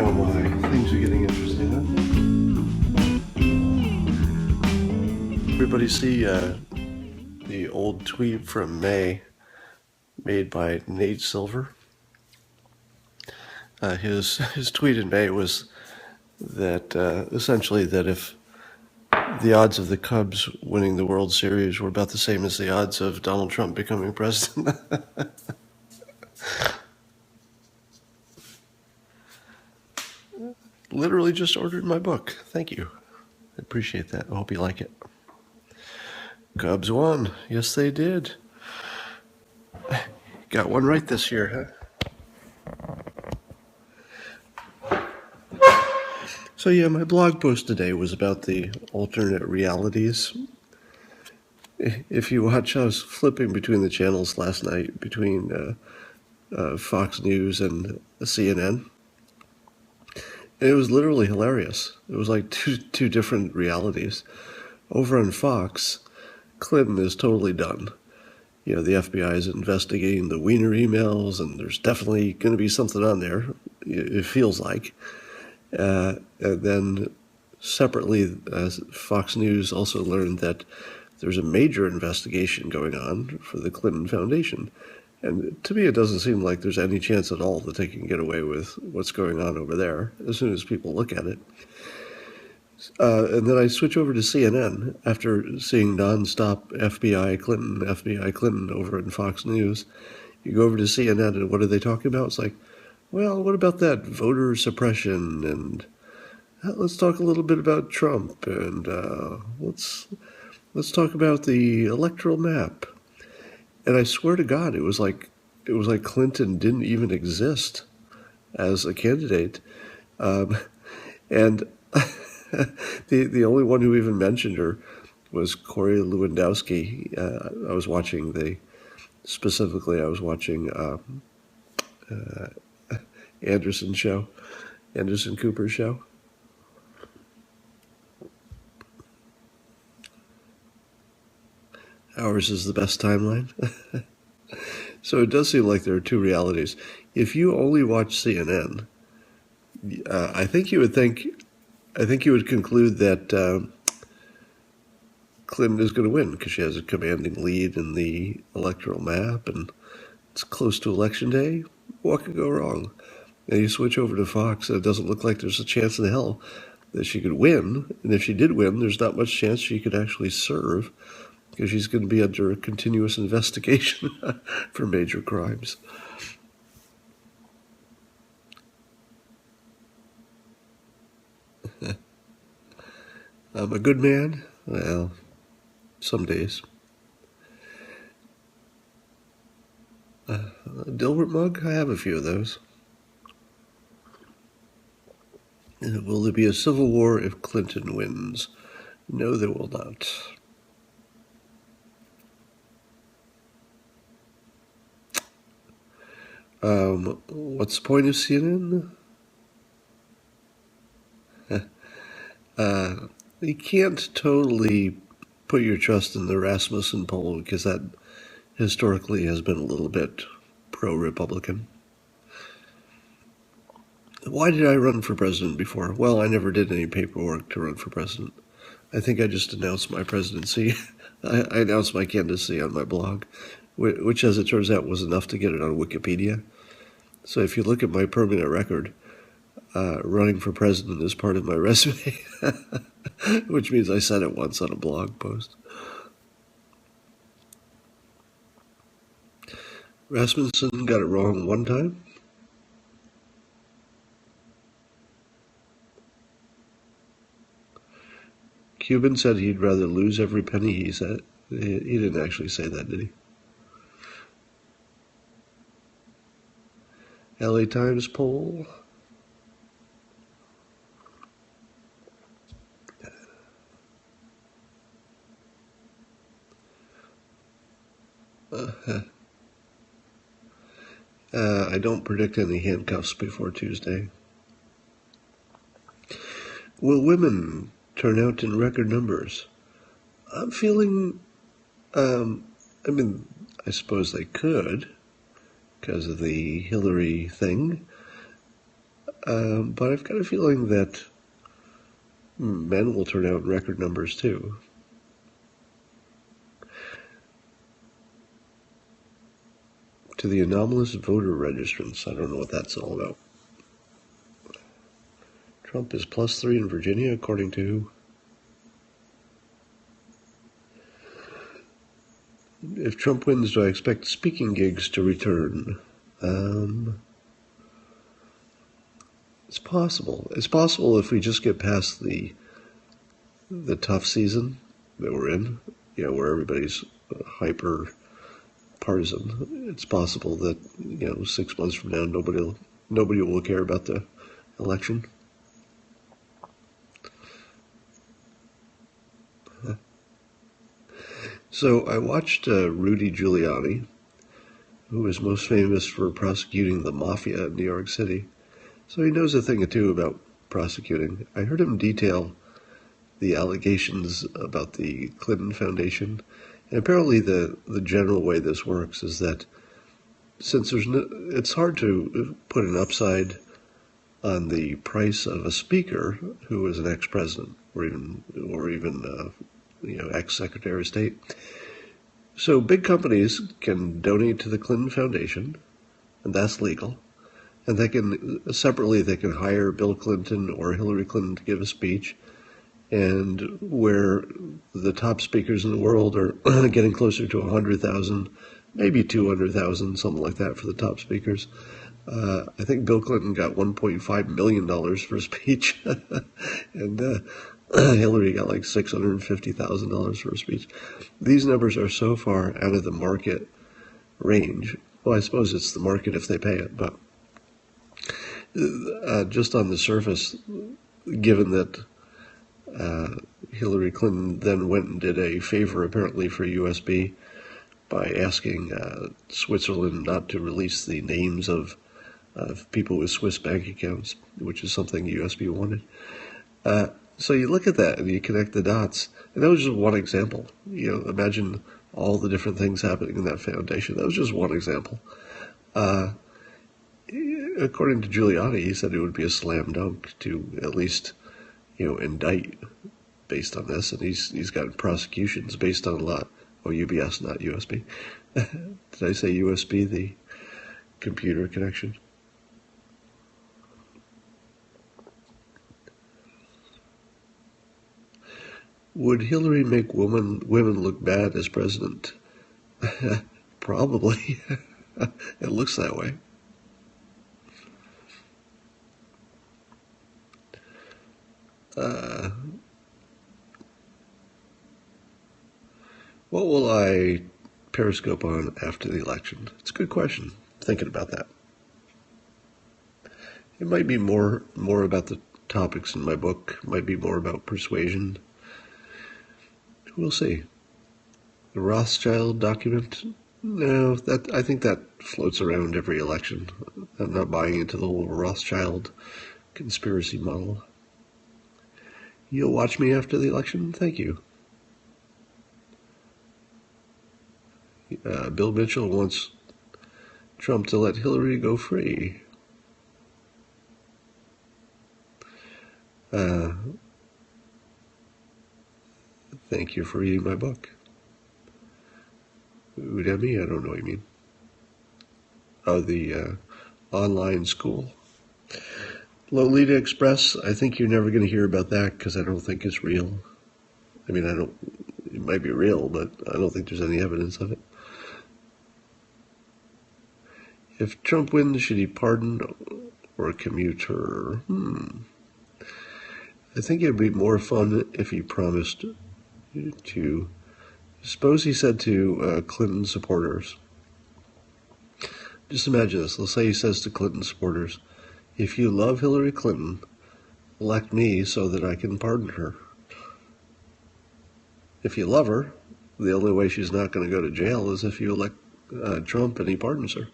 oh my, things are getting interesting, huh? Everybody see the old tweet from May made by Nate Silver? His tweet in May was that essentially that if the odds of the Cubs winning the World Series were about the same as the odds of Donald Trump becoming president. Literally just ordered my book. Thank you. I appreciate that. I hope you like it. Cubs won. Yes, they did. Got one right this year, huh? So yeah, my blog post today was about the alternate realities. If you watch, I was flipping between the channels last night between Fox News and CNN. And it was literally hilarious. It was like two different realities. Over on Fox, Clinton is totally done. You know, the FBI is investigating the Wiener emails, and there's definitely going to be something on there, it feels like. And then separately, Fox News also learned that there's a major investigation going on for the Clinton Foundation. And to me, it doesn't seem like there's any chance at all that they can get away with what's going on over there as soon as people look at it. And then I switch over to CNN after seeing nonstop FBI Clinton over in Fox News. You go over to CNN, and what are they talking about? It's like, well, what about that voter suppression? And let's talk a little bit about Trump. And let's talk about the electoral map. And I swear to God, it was like Clinton didn't even exist as a candidate. And the only one who even mentioned her was Corey Lewandowski. I was watching Anderson Cooper's show. Ours is the best timeline. So it does seem like there are two realities. If you only watch CNN, I think you would conclude that Clinton is going to win because she has a commanding lead in the electoral map, and it's close to Election Day. What could go wrong? And you switch over to Fox, and it doesn't look like there's a chance in hell that she could win. And if she did win, there's not much chance she could actually serve, because she's going to be under a continuous investigation for major crimes. I'm a good man? Well, some days. A Dilbert mug? I have a few of those. Will there be a civil war if Clinton wins? No, there will not. What's the point of CNN? You can't totally put your trust in the Rasmussen poll because that historically has been a little bit pro-Republican. Why did I run for president before? Well, I never did any paperwork to run for president. I think I just announced my presidency. I announced my candidacy on my blog, which, as it turns out, was enough to get it on Wikipedia. So if you look at my permanent record, running for president is part of my resume, which means I said it once on a blog post. Rasmussen got it wrong one time. Cuban said he'd rather lose every penny he said. He didn't actually say that, did he? LA Times poll. I don't predict any handcuffs before Tuesday. Will women turn out in record numbers? I'm feeling, I suppose they could, because of the Hillary thing. But I've got a feeling that men will turn out in record numbers too. To the anomalous voter registrants, I don't know what that's all about. Trump is +3 in Virginia, according to who? If Trump wins, do I expect speaking gigs to return? It's possible. It's possible if we just get past the tough season that we're in, where everybody's hyper partisan. It's possible that 6 months from now nobody will care about the election. So I watched Rudy Giuliani, who is most famous for prosecuting the mafia in New York City. So he knows a thing or two about prosecuting. I heard him detail the allegations about the Clinton Foundation. And apparently the general way this works is that since it's hard to put an upside on the price of a speaker who is an ex-president or even ex-secretary of state. So big companies can donate to the Clinton Foundation, and that's legal. And they can hire Bill Clinton or Hillary Clinton to give a speech. And where the top speakers in the world are getting closer to 100,000, maybe 200,000, something like that for the top speakers. I think Bill Clinton got $1.5 million for a speech, and Hillary got like $650,000 for a speech. These numbers are so far out of the market range. Well, I suppose it's the market if they pay it, but just on the surface, given that Hillary Clinton then went and did a favor apparently for USB by asking Switzerland not to release the names of people with Swiss bank accounts, which is something USB wanted. So you look at that and you connect the dots. And that was just one example. Imagine all the different things happening in that foundation. That was just one example. According to Giuliani, he said it would be a slam dunk to at least indict based on this, and he's got prosecutions based on a lot. Oh, UBS, not USB. Did I say USB, the computer connection? Would Hillary make women look bad as president? Probably. It looks that way. What will I periscope on after the election? It's a good question. Thinking about that. It might be more about the topics in my book. It might be more about persuasion. We'll see. The Rothschild document? No, I think that floats around every election. I'm not buying into the whole Rothschild conspiracy model. You'll watch me after the election? Thank you. Bill Mitchell wants Trump to let Hillary go free. Thank you for reading my book. Udemy? I don't know what you mean. Oh, the online school. Lolita Express, I think you're never going to hear about that because I don't think it's real. I mean, it might be real, but I don't think there's any evidence of it. If Trump wins, should he pardon or commute her? I think it'd be more fun if he promised to. Suppose he said to Clinton supporters. Just imagine this. Let's say he says to Clinton supporters, if you love Hillary Clinton, elect me so that I can pardon her. If you love her, the only way she's not going to go to jail is if you elect Trump and he pardons her.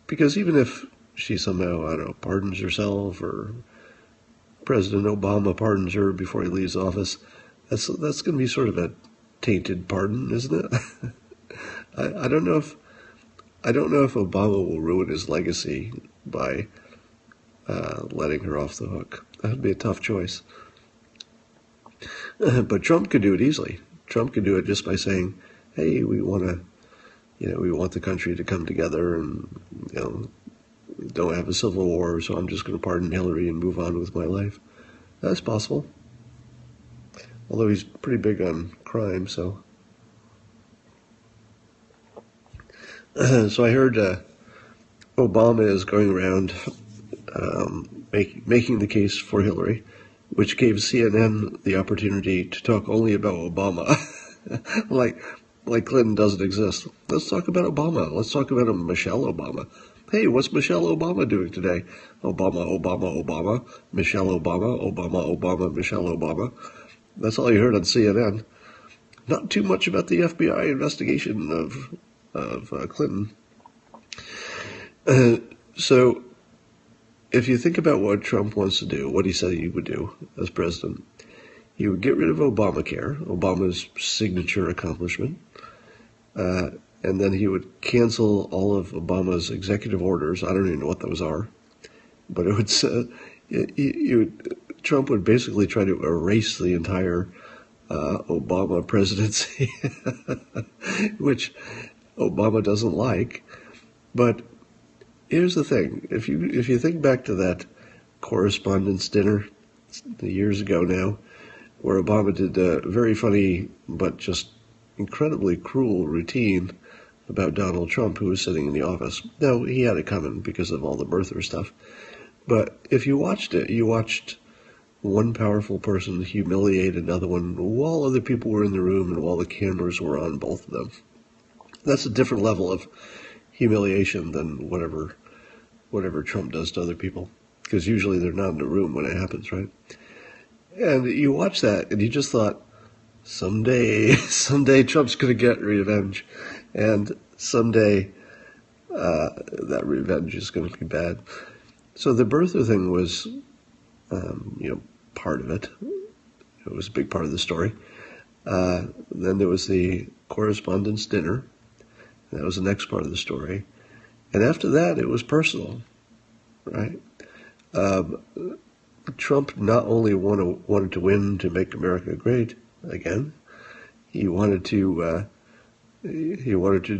Because even if she somehow, I don't know, pardons herself or President Obama pardons her before he leaves office, that's going to be sort of a tainted pardon, isn't it? I don't know if Obama will ruin his legacy by letting her off the hook. That would be a tough choice. But Trump could do it easily. Trump could do it just by saying, "Hey, we want the country to come together, and don't have a civil war. So I'm just going to pardon Hillary and move on with my life." That's possible. Although he's pretty big on crime, so. So I heard Obama is going around making the case for Hillary, which gave CNN the opportunity to talk only about Obama, like Clinton doesn't exist. Let's talk about Obama. Let's talk about Michelle Obama. Hey, what's Michelle Obama doing today? Obama, Obama, Obama, Michelle Obama, Obama, Obama, Michelle Obama. That's all you heard on CNN. Not too much about the FBI investigation of Clinton. So if you think about what Trump wants to do, what he said he would do as president, he would get rid of Obamacare, Obama's signature accomplishment, and then he would cancel all of Obama's executive orders. I don't even know what those are, but it would Trump would basically try to erase the entire Obama presidency, which Obama doesn't like. But here's the thing: if you think back to that correspondence dinner years ago now, where Obama did a very funny but just incredibly cruel routine about Donald Trump, who was sitting in the office. Now, he had it coming because of all the birther stuff. But if you watched it, you watched one powerful person humiliate another one while other people were in the room and while the cameras were on both of them. That's a different level of humiliation than whatever Trump does to other people, because usually they're not in the room when it happens, right? And you watch that and you just thought, someday Trump's going to get revenge, and someday that revenge is going to be bad. So the birther thing was, part of it. It was a big part of the story. Then there was the correspondence dinner. That was the next part of the story. And after that, it was personal, right? Trump not only wanted to win to make America great again, he wanted to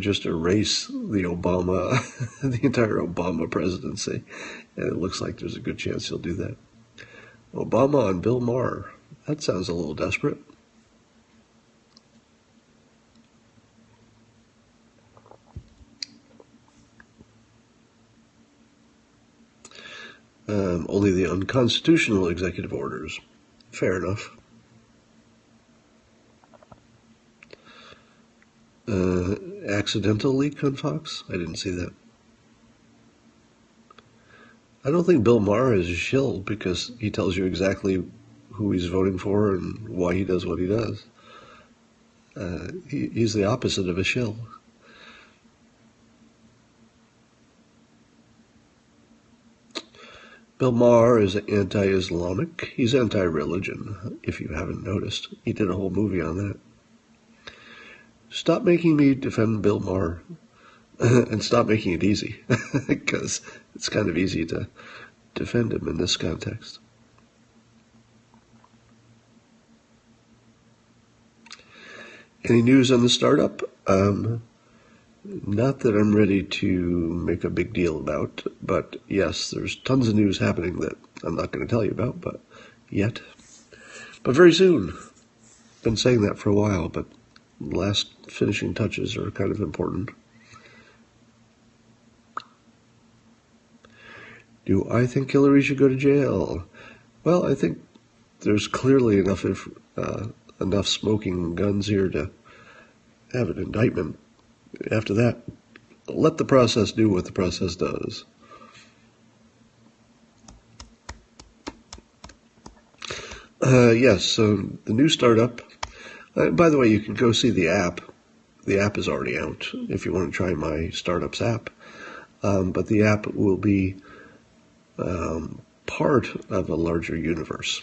just erase the entire Obama presidency, and it looks like there's a good chance he'll do that. Obama on Bill Maher. That sounds a little desperate. Only the unconstitutional executive orders. Fair enough. Accidental leak on Fox? I didn't see that. I don't think Bill Maher is a shill because he tells you exactly who he's voting for and why he does what he does. He's the opposite of a shill. Bill Maher is anti-Islamic. He's anti-religion, if you haven't noticed. He did a whole movie on that. Stop making me defend Bill Maher, and stop making it easy, because it's kind of easy to defend him in this context. Any news on the startup? Not that I'm ready to make a big deal about, but yes, there's tons of news happening that I'm not going to tell you about, but yet. But very soon. Been saying that for a while, but last finishing touches are kind of important. Do I think Hillary should go to jail? Well, I think there's clearly enough smoking guns here to have an indictment. After that, let the process do what the process does. Yes, so the new startup. By the way, you can go see the app. The app is already out if you want to try my startups app. But the app will be part of a larger universe.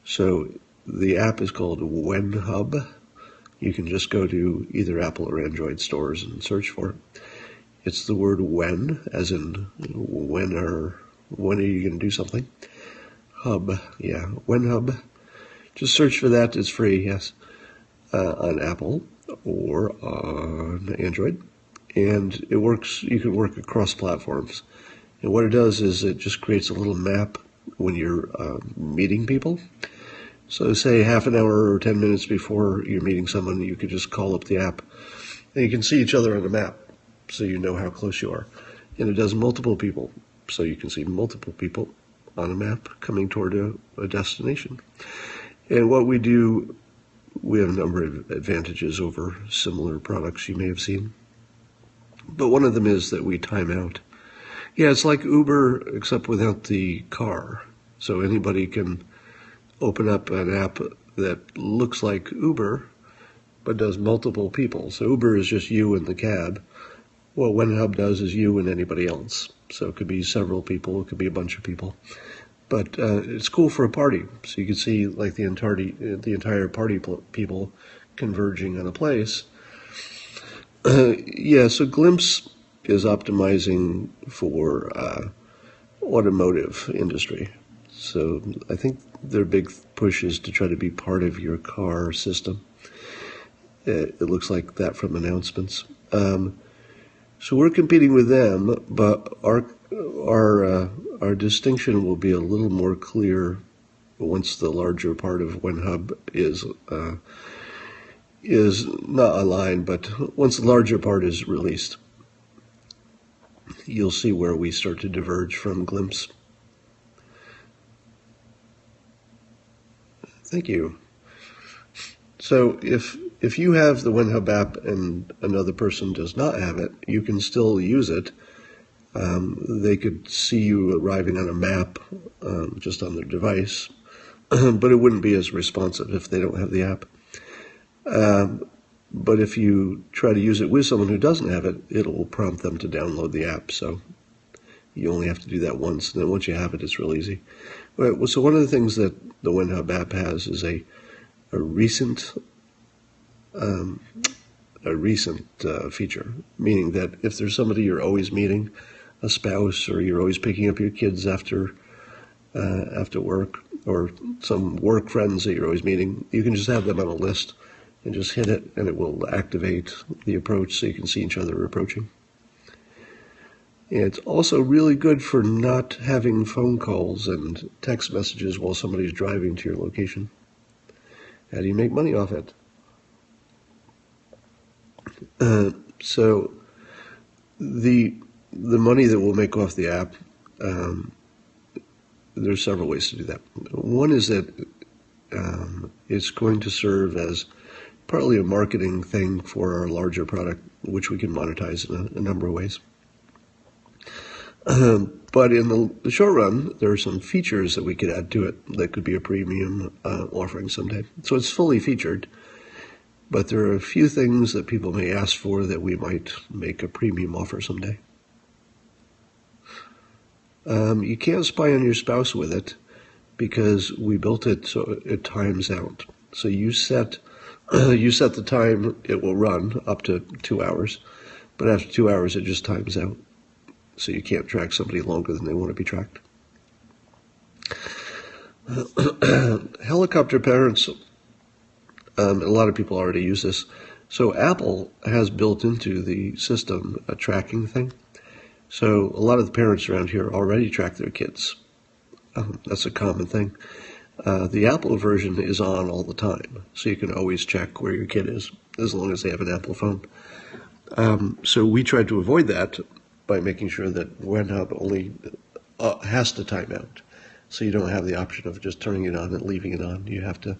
So the app is called WhenHub. You can just go to either Apple or Android stores and search for it. It's the word when, as in when are when are you going to do something? Hub, yeah, WhenHub. Just search for that. It's free, yes, on Apple or on Android. And it works, you can work across platforms. And what it does is it just creates a little map when you're meeting people. So say half an hour or 10 minutes before you're meeting someone, you could just call up the app. And you can see each other on the map, so you know how close you are. And it does multiple people, so you can see multiple people on a map coming toward a destination. And what we do, we have a number of advantages over similar products you may have seen. But one of them is that we time out. Yeah, it's like Uber, except without the car. So anybody can open up an app that looks like Uber, but does multiple people. So Uber is just you and the cab. What WhenHub does is you and anybody else. So it could be several people, it could be a bunch of people. But it's cool for a party. So you can see like the entire party people converging on a place. Yeah, so Glimpse is optimizing for automotive industry. So I think their big push is to try to be part of your car system. It looks like that from announcements. So we're competing with them, but our distinction will be a little more clear once the larger part of WhenHub is not online, but once the larger part is released, you'll see where we start to diverge from Glimpse. Thank you. So if you have the WhenHub app and another person does not have it, you can still use it. They could see you arriving on a map just on their device, but it wouldn't be as responsive if they don't have the app. But if you try to use it with someone who doesn't have it, it'll prompt them to download the app. So you only have to do that once, and then once you have it, it's real easy. So one of the things that the WhenHub app has is a recent feature, meaning that if there's somebody you're always meeting, a spouse, or you're always picking up your kids after work, or some work friends that you're always meeting, you can just have them on a list and just hit it, and it will activate the approach so you can see each other approaching. And it's also really good for not having phone calls and text messages while somebody's driving to your location. How do you make money off it? So the money that we'll make off the app, there's several ways to do that. One is that it's going to serve as partly a marketing thing for our larger product, which we can monetize in a number of ways. But in the short run, there are some features that we could add to it that could be a premium offering someday. So it's fully featured, but there are a few things that people may ask for that we might make a premium offer someday. You can't spy on your spouse with it because we built it so it times out. So you set the time it will run up to 2 hours, but after 2 hours it just times out. So you can't track somebody longer than they want to be tracked. Helicopter parents, a lot of people already use this. So Apple has built into the system a tracking thing. So a lot of the parents around here already track their kids. That's a common thing. The Apple version is on all the time, so you can always check where your kid is, as long as they have an Apple phone. So we tried to avoid that by making sure that WhenHub only has to time out. So you don't have the option of just turning it on and leaving it on. You have to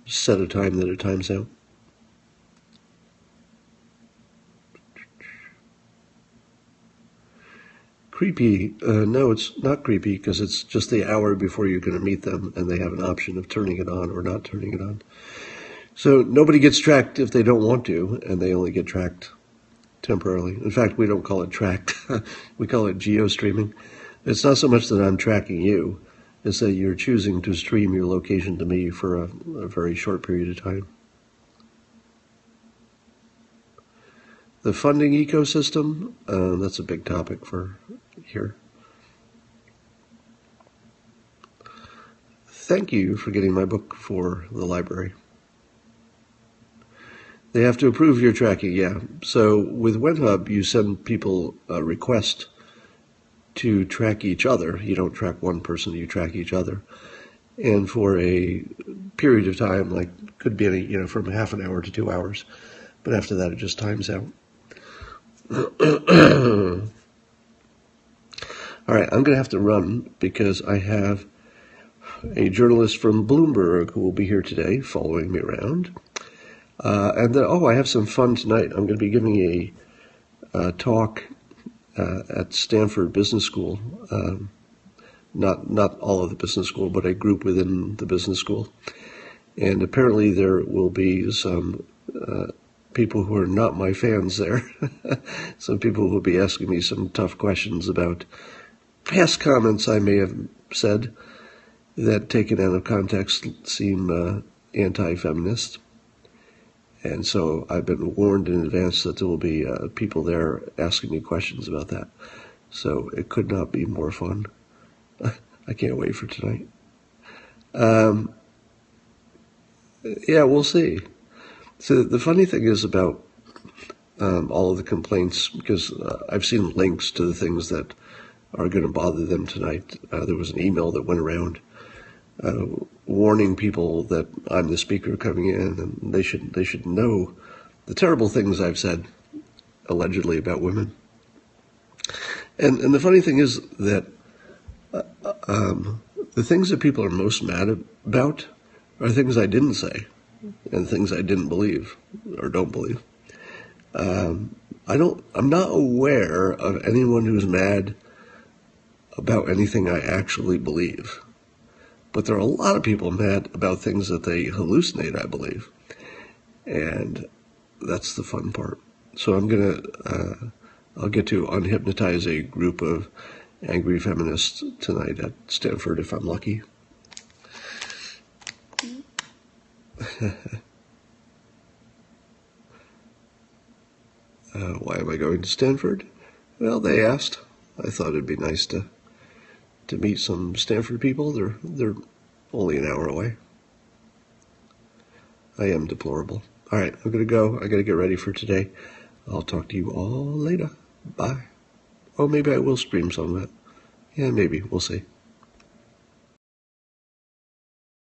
set a time that it times out. Creepy? No, it's not creepy because it's just the hour before you're going to meet them, and they have an option of turning it on or not turning it on. So nobody gets tracked if they don't want to, and they only get tracked temporarily. In fact, we don't call it tracked. We call it geo-streaming. It's not so much that I'm tracking you, it's that you're choosing to stream your location to me for a very short period of time. The funding ecosystem, that's a big topic for here. Thank you for getting my book for the library. They have to approve your tracking, yeah. So with WhenHub, you send people a request to track each other. You don't track one person, you track each other. And for a period of time, like could be any, from half an hour to 2 hours. But after that, it just times out. All right, I'm going to have to run because I have a journalist from Bloomberg who will be here today following me around. And then, I have some fun tonight. I'm going to be giving a talk at Stanford Business School. Not all of the business school, but a group within the business school. And apparently there will be some people who are not my fans there. Some people who will be asking me some tough questions about past comments I may have said that, taken out of context, seem anti-feminist. And so I've been warned in advance that there will be people there asking me questions about that. So it could not be more fun. I can't wait for tonight. Yeah, we'll see. So the funny thing is about all of the complaints, because I've seen links to the things that are going to bother them tonight. There was an email that went around warning people that I'm the speaker coming in, and they should know the terrible things I've said allegedly about women. And the funny thing is that the things that people are most mad about are things I didn't say and things I didn't believe or don't believe. I'm not aware of anyone who's mad about anything I actually believe. But there are a lot of people mad about things that they hallucinate, I believe. And that's the fun part. So I'll get to unhypnotize a group of angry feminists tonight at Stanford if I'm lucky. Why am I going to Stanford? Well, they asked. I thought it'd be nice to meet some Stanford people. They're only an hour away. I am deplorable. All right, I'm going to go. I got to get ready for today. I'll talk to you all later. Bye. Oh, maybe I will stream some of that. Yeah, maybe. We'll see.